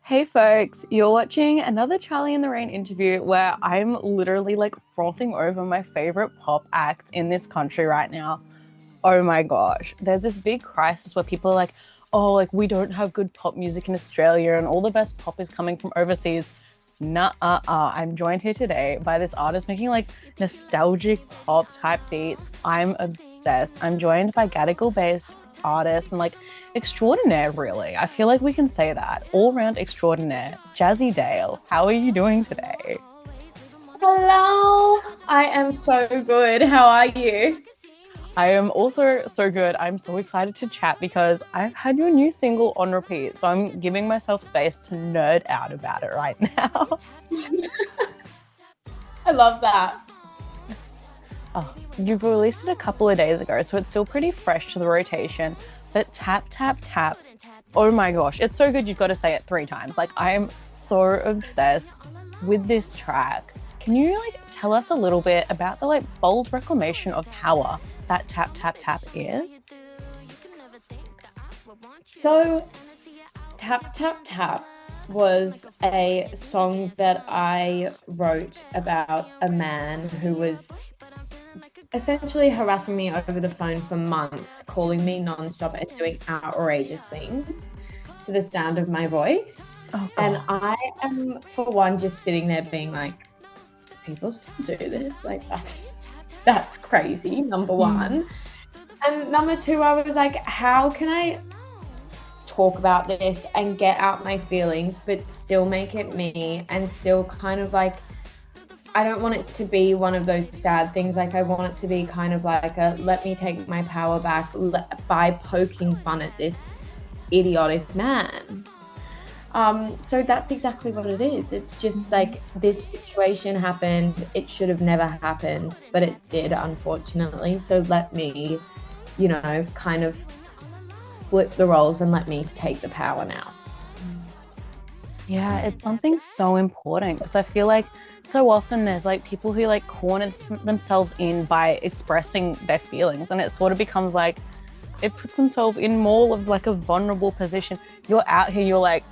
Hey folks, you're watching another Charlie in the Rain interview where I'm literally like frothing over my favorite pop act in this country right now. Oh my gosh, there's this big crisis where people are like, oh, like we don't have good pop music in Australia and all the best pop is coming from overseas. Nah. I'm joined here today by this artist making like nostalgic pop type beats. I'm obsessed. I'm joined by Gadigal based artist and like extraordinaire, really. I feel like we can say that. All round extraordinaire. Jazzy Dale, how are you doing today? Hello, I am so good. How are you? I am also so good. I'm so excited to chat because I've had your new single on repeat. So I'm giving myself space to nerd out about it right now. I love that. Oh, you've released it a couple of days ago, so it's still pretty fresh to the rotation. But tap, tap, tap. Oh my gosh, it's so good you've got to say it three times. Like, I am so obsessed with this track. Can you like tell us a little bit about the like bold reclamation of power that tap, tap, tap is? So, Tap Tap Tap was a song that I wrote about a man who was essentially harassing me over the phone for months, calling me nonstop and doing outrageous things to the sound of my voice. Oh And god. I am, for one, just sitting there being like, people still do this? Like, that's crazy, number Mm. one. And number two, I was like, how can I talk about this and get out my feelings, but still make it me and still kind of like, I don't want it to be one of those sad things. Like, I want it to be kind of like a let me take my power back by poking fun at this idiotic man. So that's exactly what it is. It's just like this situation happened. It should have never happened, but it did, unfortunately. So let me, kind of flip the roles and let me take the power now. Yeah, it's something so important because I feel like so often there's like people who like corner themselves in by expressing their feelings, and it sort of becomes like it puts themselves in more of like a vulnerable position. You're out here, you're like,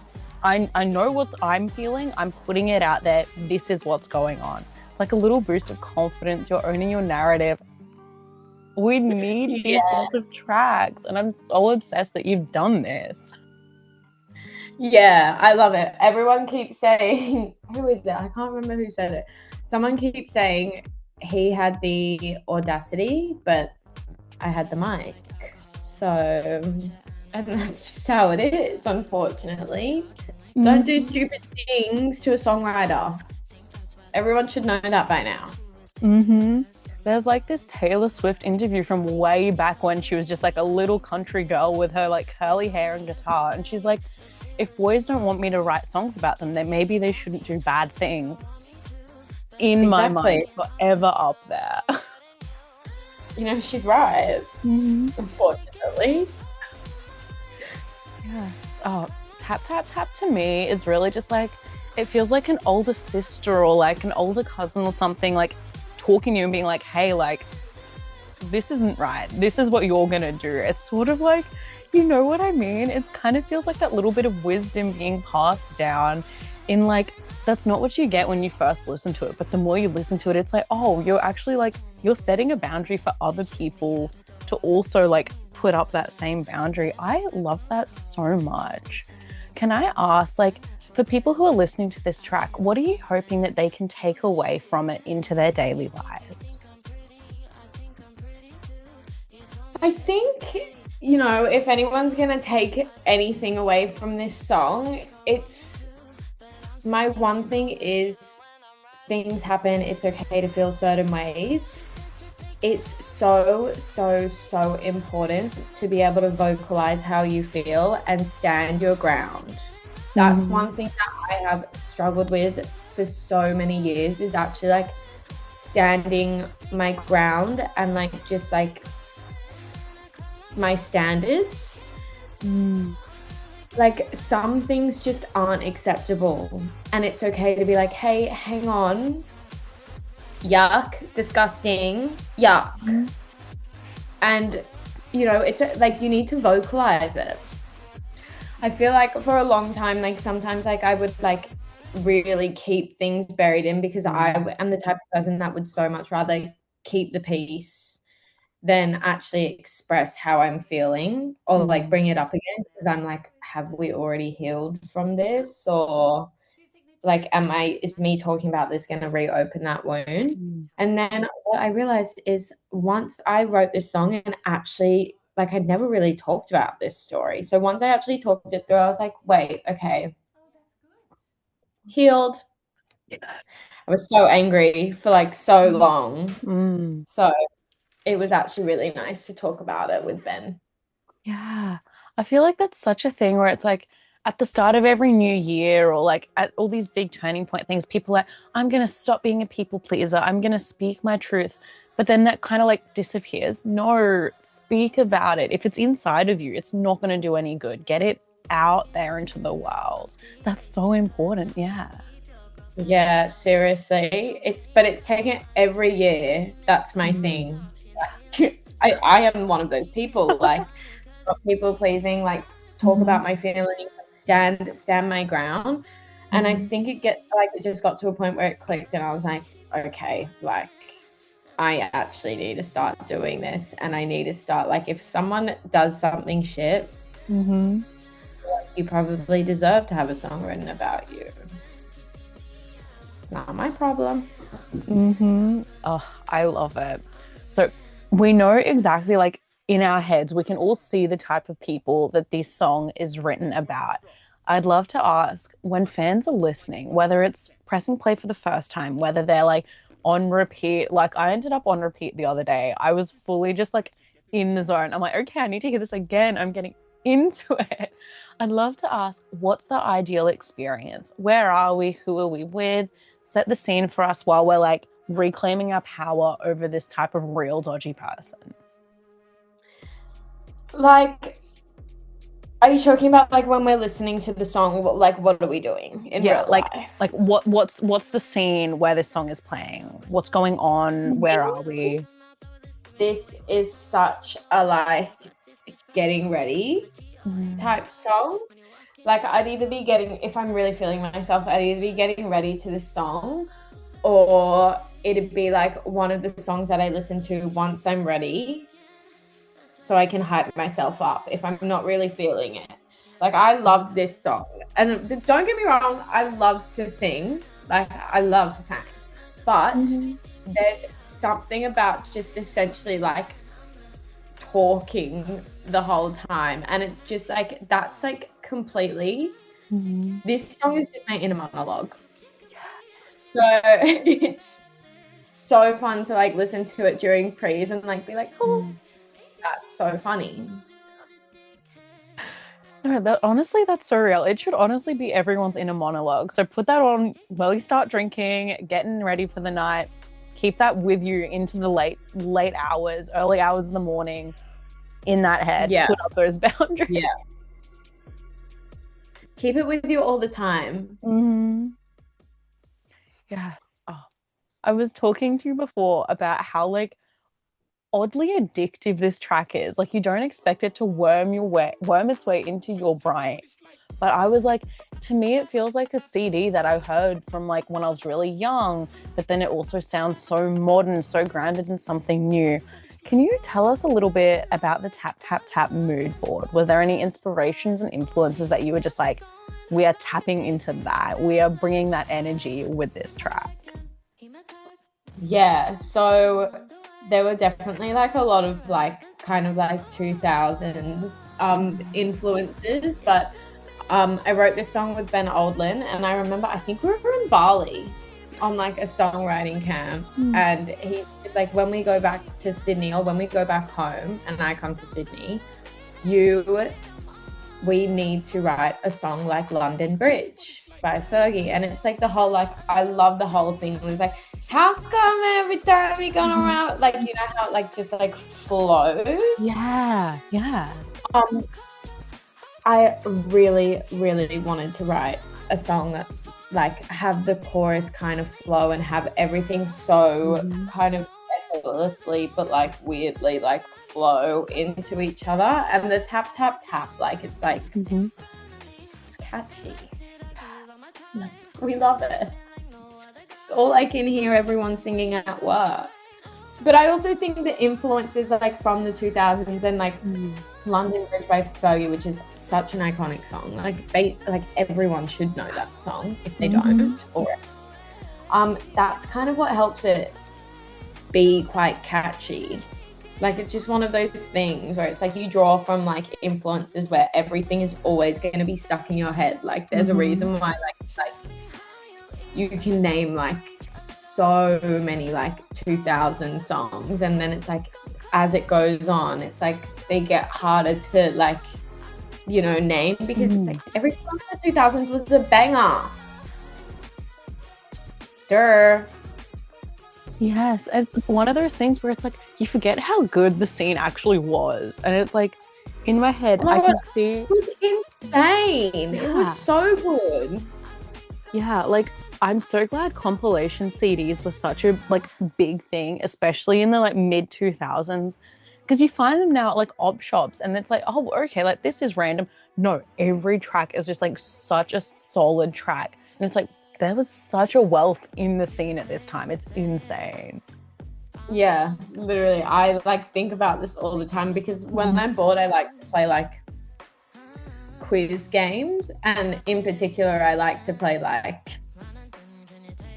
I know what I'm feeling, I'm putting it out there, this is what's going on. It's like a little boost of confidence, you're owning your narrative. We need these Yeah. sorts of tracks, and I'm so obsessed that you've done this. Yeah, I love it. Everyone keeps saying, who is it? I can't remember who said it. Someone keeps saying he had the audacity, but I had the mic. So, and that's just how it is, unfortunately. Don't do Mm-hmm. stupid things to a songwriter. Everyone should know that by now. Mm-hmm. There's like this Taylor Swift interview from way back when she was just like a little country girl with her like curly hair and guitar. And she's like, if boys don't want me to write songs about them, then maybe they shouldn't do bad things. In my mind, Exactly. forever up there. She's right, Mm-hmm. unfortunately. Yes. Oh, tap, tap, tap to me is really just like, it feels like an older sister or like an older cousin or something, like talking to you and being like, hey, like, this isn't right. This is what you're gonna do. It's sort of like, you know what I mean? It kind of feels like that little bit of wisdom being passed down in like, that's not what you get when you first listen to it. But the more you listen to it, it's like, oh, you're actually like, you're setting a boundary for other people to also like put up that same boundary. I love that so much. Can I ask, like, for people who are listening to this track, what are you hoping that they can take away from it into their daily lives? I think, if anyone's going to take anything away from this song, it's my one thing is things happen. It's okay to feel certain ways. It's so, so, so important to be able to vocalize how you feel and stand your ground. That's Mm-hmm. one thing that I have struggled with for so many years is actually like standing my ground and like just like my standards. Mm. Like some things just aren't acceptable. And it's okay to be like, hey, hang on. Yuck, disgusting, yuck. And, it's like you need to vocalize it. I feel like for a long time, like sometimes like I would like really keep things buried in because I am the type of person that would so much rather keep the peace than actually express how I'm feeling or like bring it up again because I'm like, have we already healed from this? Or like, is me talking about this going to reopen that wound? And then what I realized is once I wrote this song and actually, like, I'd never really talked about this story. So once I actually talked it through, I was like, wait, okay, healed. I was so angry for like so long. So it was actually really nice to talk about it with Ben. Yeah. I feel like that's such a thing where it's like at the start of every new year or like at all these big turning point things, people are like, I'm going to stop being a people pleaser. I'm going to speak my truth. But then that kind of like disappears. No, speak about it. If it's inside of you, it's not going to do any good. Get it out there into the world. That's so important. Yeah. Yeah, seriously. But it's taken every year. That's my thing. Like, I am one of those people, like stop people pleasing, like talk about my feelings, stand my ground. And I think it just got to a point where it clicked and I was like, okay, like I actually need to start doing this and I need to start like if someone does something shit, you probably deserve to have a song written about you. Not my problem. Oh, I love it. So we know exactly, like in our heads, we can all see the type of people that this song is written about. I'd love to ask when fans are listening, whether it's pressing play for the first time, whether they're like on repeat, like I ended up on repeat the other day. I was fully just like in the zone. I'm like, okay, I need to hear this again. I'm getting into it. I'd love to ask, what's the ideal experience? Where are we? Who are we with? Set the scene for us while we're like reclaiming our power over this type of real dodgy person. Like, are you talking about like when we're listening to the song? Like, what are we doing in real life? Like what's the scene where this song is playing? What's going on? Where are we? This is such a like getting ready type song. Like I'd either be if I'm really feeling myself, I'd either be getting ready to this song or it'd be like one of the songs that I listen to once I'm ready so I can hype myself up if I'm not really feeling it. Like I love this song. And don't get me wrong, I love to sing. Like I love to sing. But there's something about just essentially like talking the whole time. And it's just like, that's like completely, this song is just my inner monologue. So it's so fun to like listen to it during praise and like be like, oh, that's so funny. No, honestly, that's so real. It should honestly be everyone's inner monologue. So put that on while you start drinking, getting ready for the night. Keep that with you into the late hours, early hours of the morning in that head. Yeah. Put up those boundaries. Yeah. Keep it with you all the time. Yes. Oh, I was talking to you before about how like oddly addictive this track is. Like you don't expect it to worm its way into your brain. But I was like, to me, it feels like a CD that I heard from like when I was really young, but then it also sounds so modern, so grounded in something new. Can you tell us a little bit about the Tap Tap Tap mood board? Were there any inspirations and influences that you were just like, we are tapping into that. We are bringing that energy with this track? Yeah, so there were definitely like a lot of like kind of like 2000s influences, but I wrote this song with Ben Oldlin and I remember I think we were in Bali on like a songwriting camp and he's just like, when we go back to Sydney or when we go back home and I come to Sydney, we need to write a song like London Bridge by Fergie. And it's like the whole, like, I love the whole thing. It was like, how come every time we go around, like, you know how it like just like flows? Yeah. I really, really wanted to write a song that like have the chorus kind of flow and have everything so kind of effortlessly but like weirdly like flow into each other. And the tap tap tap, like it's like catchy. We love it. It's all I can hear everyone singing at work. But I also think the influences like from the 2000s and like London Bridge by Fergie, which is such an iconic song. Like everyone should know that song if they don't already. That's kind of what helps it be quite catchy. Like it's just one of those things where it's like you draw from like influences where everything is always going to be stuck in your head. Like there's a reason why like you can name like so many like 2000 songs, and then it's like as it goes on it's like they get harder to like, you know, name, because it's like every song in the 2000s was a banger. Yes, it's one of those things where it's like you forget how good the scene actually was, and it's like in my head I can see it was insane. It was so good. Yeah, like I'm so glad compilation CDs were such a like big thing, especially in the like mid 2000s, because you find them now at like op shops and it's like, oh, okay, like this is random. No, every track is just like such a solid track, and it's like there was such a wealth in the scene at this time. It's insane. Yeah, literally. I like think about this all the time because when I'm bored, I like to play like quiz games, and in particular, I like to play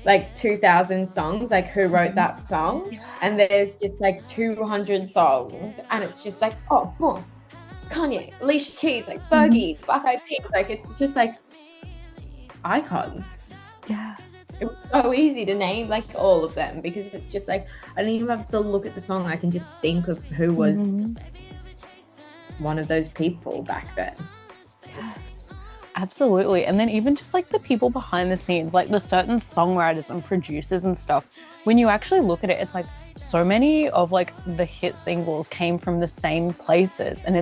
like 2000 songs, like who wrote that song, and there's just like 200 songs, and it's just like, oh, boom, Kanye, Alicia Keys, like Fergie, Black Eyed Peas, like it's just like icons. Yeah. It was so easy to name like all of them because it's just like I don't even have to look at the song. I can just think of who was one of those people back then. Yes, absolutely. And then even just like the people behind the scenes, like the certain songwriters and producers and stuff, when you actually look at it, it's like so many of like the hit singles came from the same places, and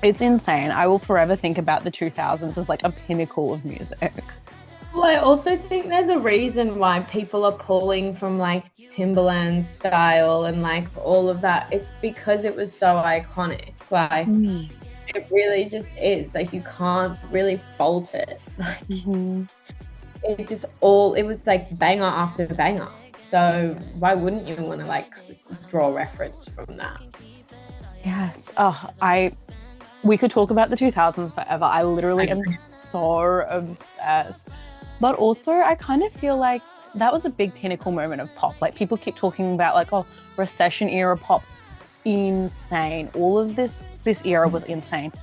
it's insane. I will forever think about the 2000s as like a pinnacle of music. Well, I also think there's a reason why people are pulling from like Timberland style and like all of that. It's because it was so iconic. Like it really just is. Like you can't really fault it. Like it was like banger after banger. So why wouldn't you want to like draw reference from that? Yes. We could talk about the 2000s forever. I literally am so obsessed. But also, I kind of feel like that was a big pinnacle moment of pop. Like people keep talking about like, oh, recession era pop, insane. All of this era was insane.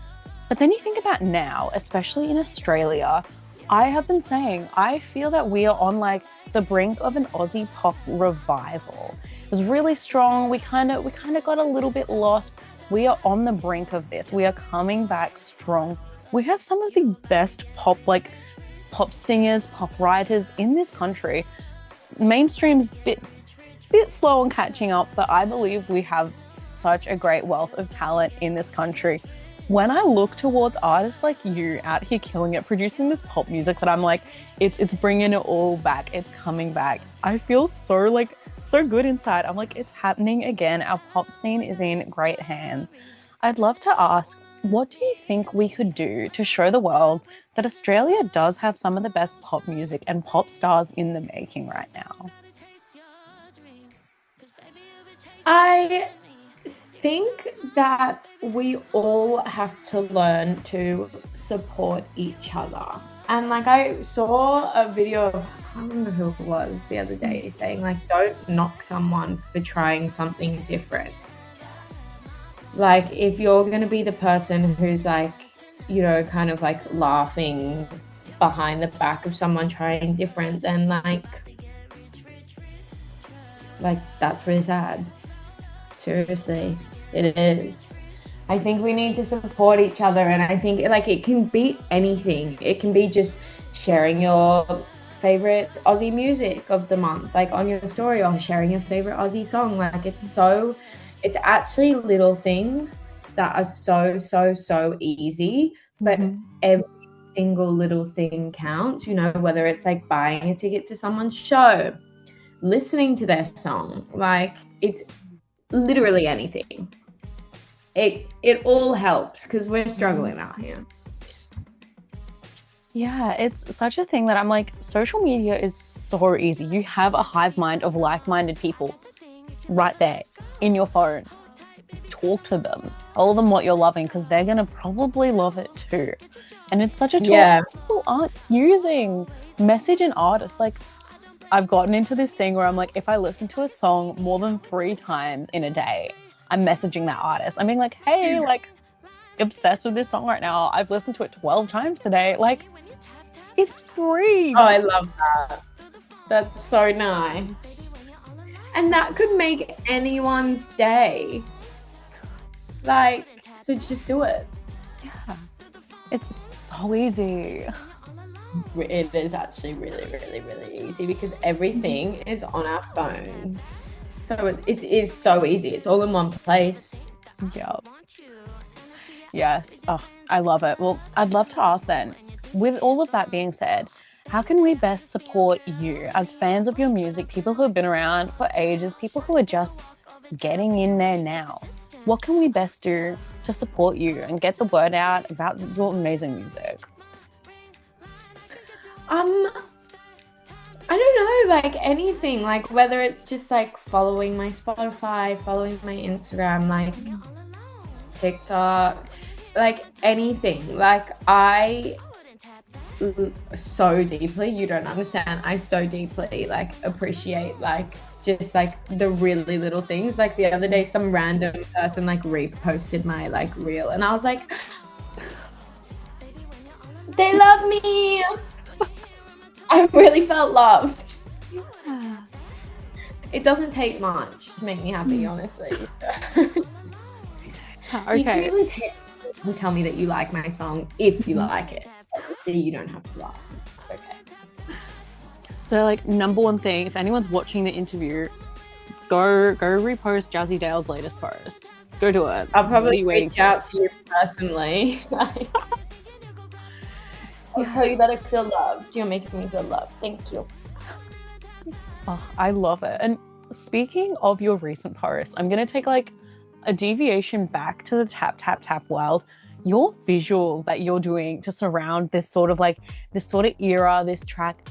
But then you think about now, especially in Australia, I have been saying, I feel that we are on like the brink of an Aussie pop revival. It was really strong. We kind of got a little bit lost. We are on the brink of this. We are coming back strong. We have some of the best pop singers, pop writers in this country. Mainstream's bit slow on catching up, but I believe we have such a great wealth of talent in this country. When I look towards artists like you out here killing it, producing this pop music that I'm like, it's bringing it all back. It's coming back. I feel so good inside. I'm like, it's happening again. Our pop scene is in great hands. I'd love to ask, what do you think we could do to show the world that Australia does have some of the best pop music and pop stars in the making right now? I think that we all have to learn to support each other. And like I saw a video of, I can't remember who it was the other day, saying like, don't knock someone for trying something different. Like if you're going to be the person who's like, you know, kind of like laughing behind the back of someone trying different, then like that's really sad. Seriously, it is. I think we need to support each other, and I think like it can be anything. It can be just sharing your favorite Aussie music of the month, like on your story, or sharing your favorite Aussie song. Like it's actually little things that are so easy, but every single little thing counts, you know, whether it's like buying a ticket to someone's show, listening to their song, like it's literally anything. It all helps because we're struggling out here. Yeah, it's such a thing that I'm like, social media is so easy. You have a hive mind of like-minded people right there in your phone. Talk to them, tell them what you're loving because they're gonna probably love it too. And it's such a tool Yeah. people aren't using. Message an artist. Like, I've gotten into this thing where I'm like, if I listen to a song more than 3 times in a day, I'm messaging that artist. I'm being like, hey, like, obsessed with this song right now. I've listened to it 12 times today. Like, it's free. Oh, I love that. That's so nice. And that could make anyone's day. Like, so just do it. Yeah, it's so easy. It is actually really, really, really easy because everything is on our phones. So it is so easy. It's all in one place. Yeah. Yes. Oh, I love it. Well, I'd love to ask then, with all of that being said, how can we best support you as fans of your music, people who have been around for ages, people who are just getting in there now? What can we best do to support you and get the word out about your amazing music? Um, I don't know, like anything, like whether it's just like following my Spotify, following my Instagram, like TikTok, like anything. Like I so deeply, you don't understand. I so deeply like appreciate like just like the really little things. Like the other day, some random person like reposted my like reel, and I was like, they love me. I really felt loved. Yeah. It doesn't take much to make me happy, honestly. So. You can Okay. even text me and tell me that you like my song if you like it. You don't have to laugh. It's okay. So, like, number one thing, if anyone's watching the interview, go repost Jazzy Dale's latest post. Go do it. I'll What are probably you waiting reach for? out to you personally. Like, I'll Yeah. tell you that I feel loved. You're making me feel loved. Thank you. Oh, I love it. And speaking of your recent post, I'm gonna take like a deviation back to the tap tap tap world. Your visuals that you're doing to surround this sort of era, this track,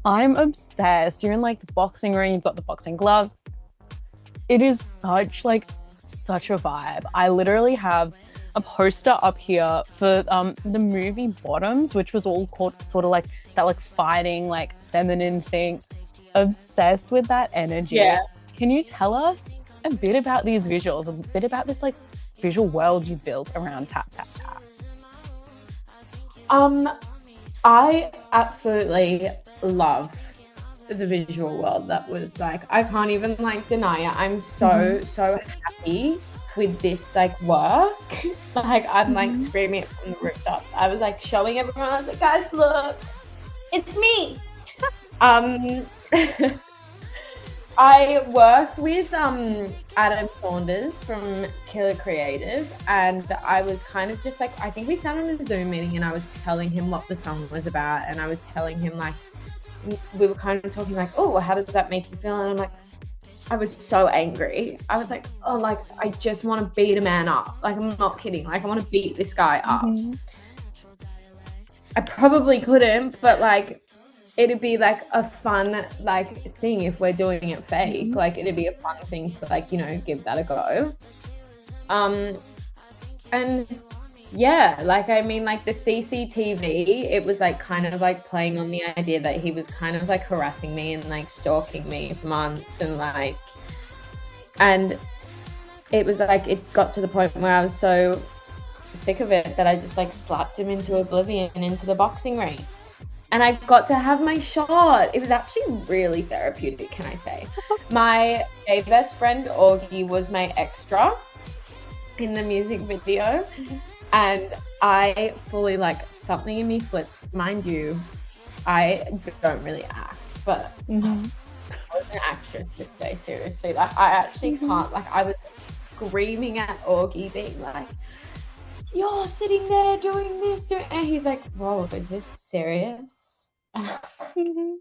I'm obsessed. You're in like the boxing ring, you've got the boxing gloves. It is such a vibe. I literally have a poster up here for the movie Bottoms, which was all called sort of like that like fighting like feminine thing. Obsessed with that energy. Yeah. Can you tell us a bit about these visuals, a bit about this like visual world you built around tap tap tap? Um, I absolutely love the visual world that was like I can't even like deny it. I'm so happy with this like work. Like I'm like screaming it from the rooftops. I was like showing everyone, I was like, guys, look, it's me. Um I work with Adam Saunders from Killer Creative, and I was kind of just like, I think we sat on a Zoom meeting and I was telling him what the song was about, and I was telling him like we were kind of talking like, oh, how does that make you feel? And I'm like, I was so angry. I was like, oh, like I just want to beat a man up. Like I'm not kidding. Like I want to beat this guy up. Mm-hmm. I probably couldn't, but like it'd be like a fun like thing if we're doing it fake. Like it'd be a fun thing to like, you know, give that a go. And yeah, like I mean like the CCTV, it was like kind of like playing on the idea that he was kind of like harassing me and like stalking me for months, and like and it was like it got to the point where I was so sick of it that I just like slapped him into oblivion into the boxing ring. And I got to have my shot. It was actually really therapeutic, can I say. My gay best friend, Augie, was my extra in the music video. And I fully, like, something in me flipped. Mind you, I don't really act, but I was an actress this day, seriously. Like, I actually can't. Like, I was screaming at Augie, being like, you're sitting there doing this, and he's like, whoa, is this serious? I don't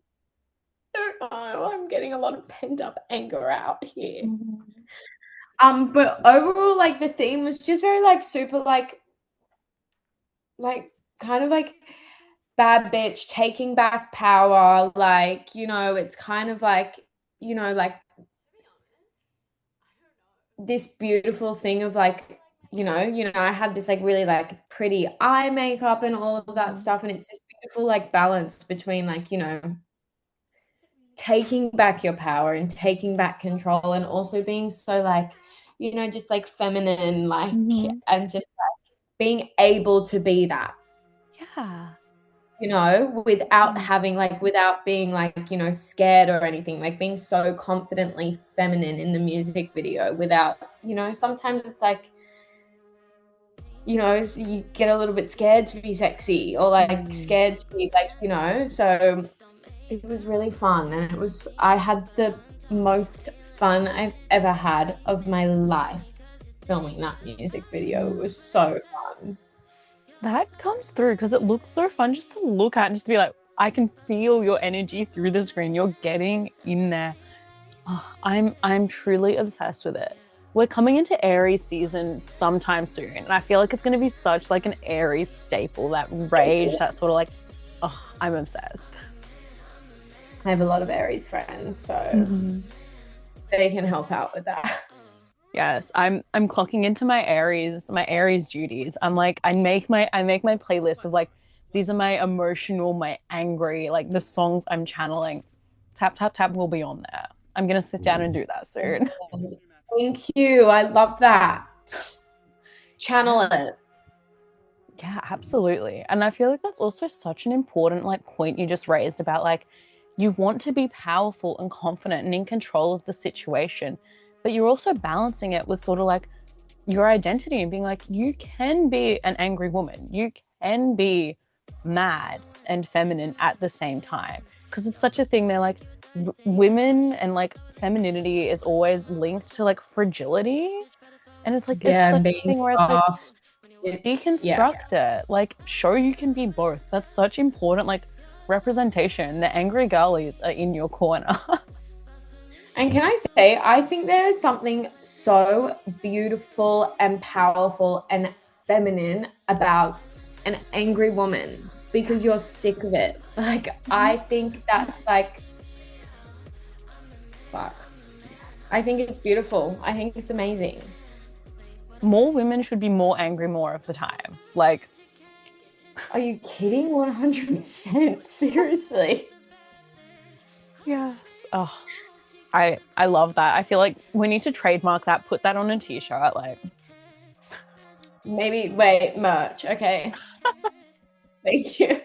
know, I'm getting a lot of pent up anger out here. But overall, like the theme was just very like super like kind of like bad bitch, taking back power, like, it's kind of like, like this beautiful thing of like, I had this like really like pretty eye makeup and all of that stuff. And it's this beautiful like balance between like, taking back your power and taking back control and also being so like, just like feminine, like, and just like being able to be that. Yeah. Without having like, without being like, scared or anything, like being so confidently feminine in the music video without, sometimes it's like, you get a little bit scared to be sexy or like scared to be like, so it was really fun. And I had the most fun I've ever had of my life filming that music video. It was so fun. That comes through because it looks so fun just to look at and just to be like, I can feel your energy through the screen. You're getting in there. Oh, I'm truly obsessed with it. We're coming into Aries season sometime soon, and I feel like it's going to be such like an Aries staple, that rage, that sort of like, oh, I'm obsessed. I have a lot of Aries friends, so they can help out with that. Yes, I'm clocking into my Aries duties. I'm like, I make my playlist of like, these are my emotional, my angry, like the songs I'm channeling. Tap tap tap will be on there. I'm gonna sit down and do that soon. Thank you. I love that. Channel it. Yeah, absolutely. And I feel like that's also such an important like point you just raised about like you want to be powerful and confident and in control of the situation, but you're also balancing it with sort of like your identity and being like, you can be an angry woman. You can be mad and feminine at the same time. Because it's such a thing. They're like, women and like femininity is always linked to like fragility. And it's like, Yeah, it's such being a thing where soft. it's like, deconstruct it. Like, show you can be both. That's such important, like, representation. The angry girlies are in your corner. And can I say, I think there is something so beautiful and powerful and feminine about an angry woman because you're sick of it. Like, I think that's like, fuck. I think it's beautiful. I think it's amazing. More women should be more angry more of the time. Like, are you kidding? 100%. Seriously. Yes. Oh, I love that. I feel like we need to trademark that, put that on a t-shirt, like. Maybe wait, merch, okay. Thank you.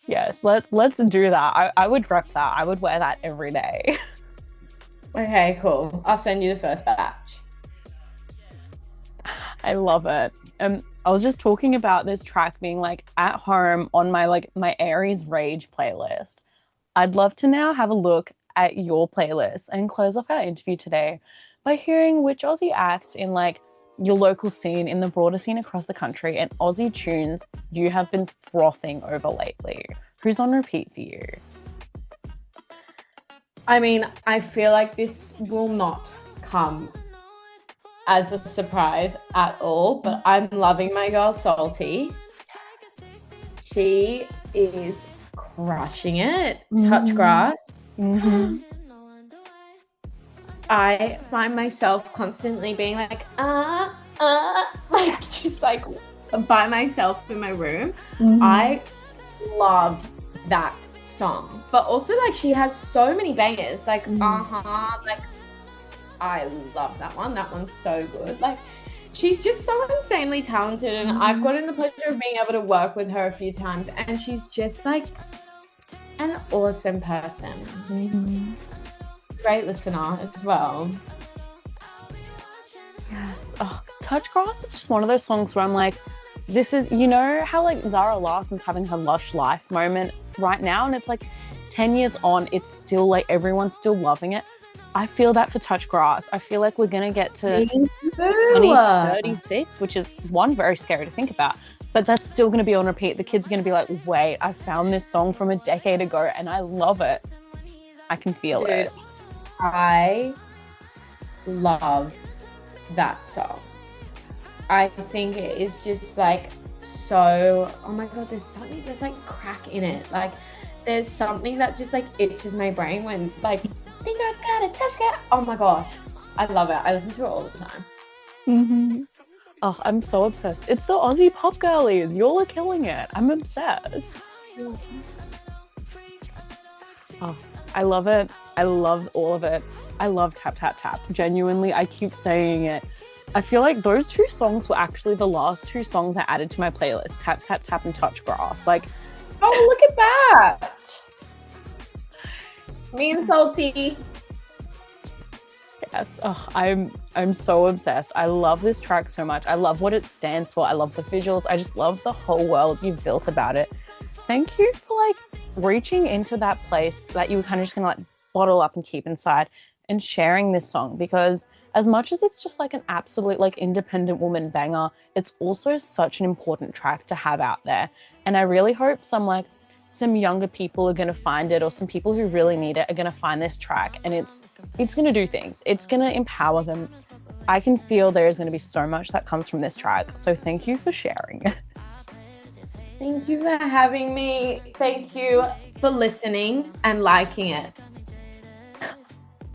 Yes, let's do that. I would rep that. I would wear that every day. Okay, cool. I'll send you the first batch. I love it. I was just talking about this track being like at home on my Aries Rage playlist. I'd love to now have a look at your playlist and close off our interview today by hearing which Aussie acts in like your local scene, in the broader scene across the country, and Aussie tunes you have been frothing over lately. Who's on repeat for you? I mean, I feel like this will not come as a surprise at all, but I'm loving my girl Salty. She is crushing it. Touch Grass. I find myself constantly being like, like just like by myself in my room. I love that song, but also like she has so many bangers, like like I love that one. That one's so good. Like she's just so insanely talented, and I've gotten the pleasure of being able to work with her a few times, and she's just like an awesome person. Great listener as well. Yes. Oh, Touch Grass is just one of those songs where I'm like, this is, you know how like Zara Larsson's having her lush life moment right now, and it's like 10 years on, it's still like everyone's still loving it. I feel that for Touch Grass. I feel like we're gonna get to 2036, which is one, very scary to think about, but that's still gonna be on repeat. The kids are gonna be like, wait, I found this song from a decade ago and I love it. I can feel it. I love that song. I think it is just like so, oh my God, there's like crack in it. Like there's something that just like itches my brain when like, think I got it, touch it. Oh my gosh. I love it. I listen to it all the time. Mhm. Oh, I'm so obsessed. It's the Aussie pop girlies. Y'all are killing it. I'm obsessed. Oh, I love it. I love all of it. I love Tap Tap Tap. Genuinely, I keep saying it. I feel like those two songs were actually the last two songs I added to my playlist. Tap Tap Tap and Touch Grass. Like, Oh, look at that. Me and Salty. yes. Oh, I'm so obsessed. I love this track so much. I love what it stands for. I love the visuals. I just love the whole world you've built about it. Thank you for like reaching into that place that you were kind of just gonna like bottle up and keep inside and sharing this song, because as much as it's just like an absolute like independent woman banger, it's also such an important track to have out there. And I really hope some younger people are going to find it, or some people who really need it are going to find this track, and it's going to do things. It's going to empower them. I can feel there is going to be so much that comes from this track. So thank you for sharing. Thank you for having me. Thank you for listening and liking it.